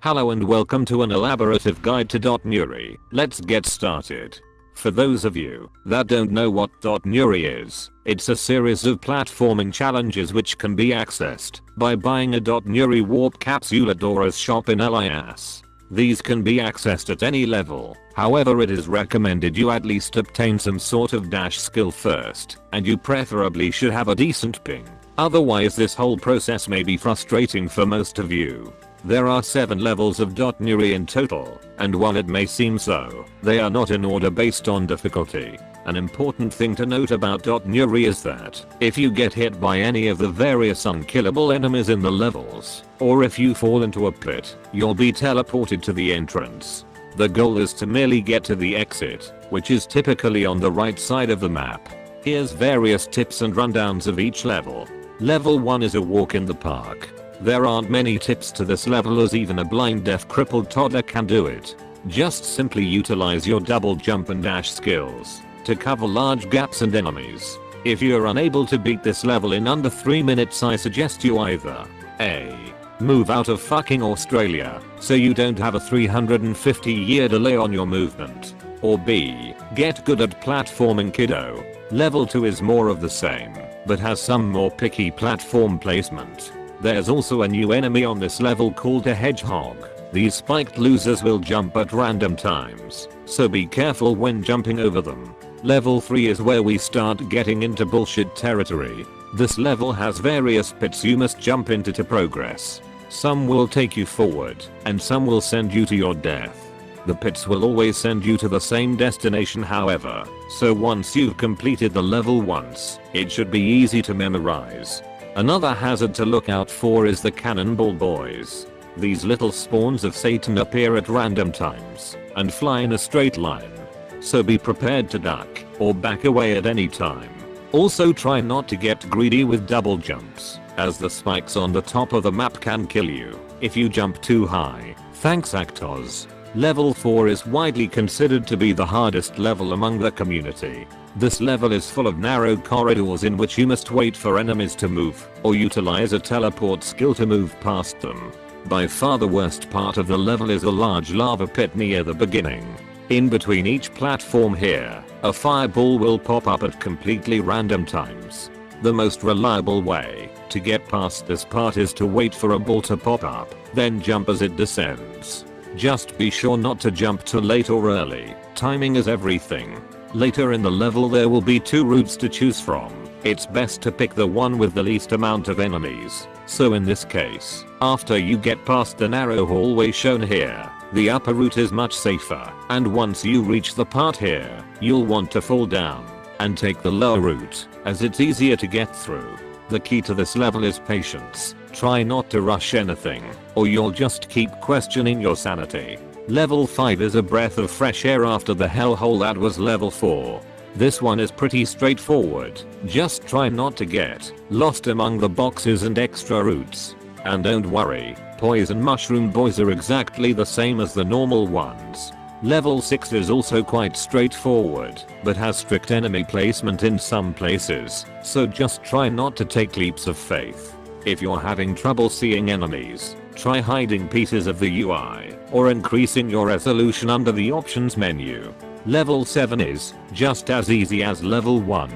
Hello and welcome to an elaborative guide to Nuri. Let's get started. For those of you that don't know what Nuri is, it's a series of platforming challenges which can be accessed by buying a Nuri Warp Capsule at Dora's shop in Elias. These can be accessed at any level, however it is recommended you at least obtain some sort of dash skill first, and you preferably should have a decent ping. Otherwise this whole process may be frustrating for most of you. There are 7 levels of Nuri in total, and while it may seem so, they are not in order based on difficulty. An important thing to note about Nuri is that if you get hit by any of the various unkillable enemies in the levels, or if you fall into a pit, you'll be teleported to the entrance. The goal is to merely get to the exit, which is typically on the right side of the map. Here's various tips and rundowns of each level. Level 1 is a walk in the park. There aren't many tips to this level as even a blind deaf crippled toddler can do it. Just simply utilize your double jump and dash skills to cover large gaps and enemies. If you're unable to beat this level in under 3 minutes, I suggest you either A. Move out of fucking Australia so you don't have a 350-year delay on your movement, or B. Get good at platforming, kiddo. Level 2 is more of the same, but has some more picky platform placement. There's also a new enemy on this level called a hedgehog. These spiked losers will jump at random times, so be careful when jumping over them. Level 3 is where we start getting into bullshit territory. This level has various pits you must jump into to progress. Some will take you forward, and some will send you to your death. The pits will always send you to the same destination however, so once you've completed the level once, it should be easy to memorize. Another hazard to look out for is the Cannonball Boys. These little spawns of Satan appear at random times and fly in a straight line, so be prepared to duck or back away at any time. Also try not to get greedy with double jumps, as the spikes on the top of the map can kill you if you jump too high. Thanks Actos. Level 4 is widely considered to be the hardest level among the community. This level is full of narrow corridors in which you must wait for enemies to move, or utilize a teleport skill to move past them. By far the worst part of the level is a large lava pit near the beginning. In between each platform here, a fireball will pop up at completely random times. The most reliable way to get past this part is to wait for a ball to pop up, then jump as it descends. Just be sure not to jump too late or early. Timing is everything. Later in the level there will be 2 routes to choose from. It's best to pick the one with the least amount of enemies. So in this case, after you get past the narrow hallway shown here, the upper route is much safer, and once you reach the part here, you'll want to fall down and take the lower route, as it's easier to get through. The key to this level is patience. Try not to rush anything, or you'll just keep questioning your sanity. Level 5 is a breath of fresh air after the hellhole that was level 4. This one is pretty straightforward. Just try not to get lost among the boxes and extra routes. And don't worry, Poison Mushroom Boys are exactly the same as the normal ones. Level 6 is also quite straightforward, but has strict enemy placement in some places, so just try not to take leaps of faith. If you're having trouble seeing enemies, try hiding pieces of the UI, or increasing your resolution under the options menu. Level 7 is just as easy as level 1.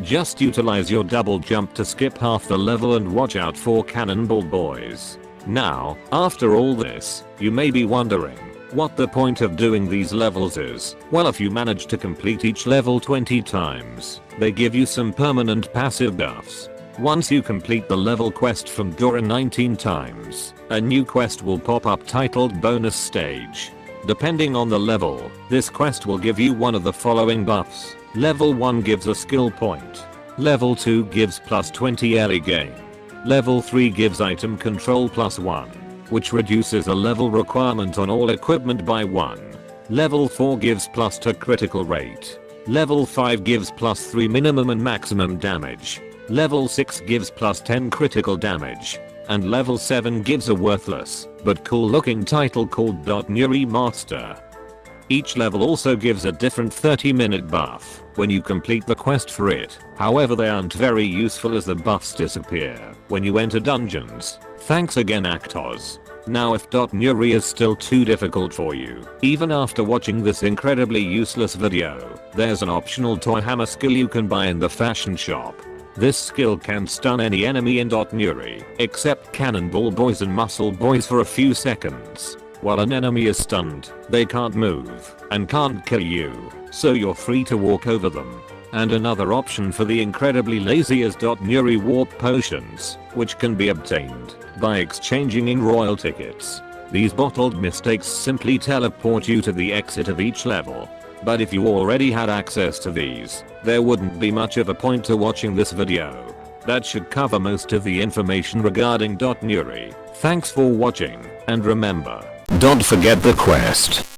Just utilize your double jump to skip half the level and watch out for Cannonball Boys. Now, after all this, you may be wondering what the point of doing these levels is. Well, if you manage to complete each level 20 times, they give you some permanent passive buffs. Once you complete the level quest from Dora 19 times, a new quest will pop up titled Bonus Stage. Depending on the level, this quest will give you one of the following buffs. Level 1 gives a skill point. Level 2 gives plus 20 early game. Level 3 gives item control plus 1, which reduces a level requirement on all equipment by 1. Level 4 gives plus 2 critical rate. Level 5 gives plus 3 minimum and maximum damage. Level 6 gives plus 10 critical damage. And level 7 gives a worthless, but cool looking title called Nuri Master. Each level also gives a different 30-minute buff when you complete the quest for it. However, they aren't very useful as the buffs disappear when you enter dungeons. Thanks again Actos. Now if Nuri is still too difficult for you, even after watching this incredibly useless video, there's an optional toy hammer skill you can buy in the fashion shop. This skill can stun any enemy in Nuri, except Cannonball Boys and Muscle Boys for a few seconds. While an enemy is stunned, they can't move and can't kill you, so you're free to walk over them. And another option for the incredibly lazy is Nuri Warp Potions, which can be obtained by exchanging in royal tickets. These bottled mistakes simply teleport you to the exit of each level. But if you already had access to these, there wouldn't be much of a point to watching this video. That should cover most of the information regarding Nuri. Thanks for watching, and remember, don't forget the quest.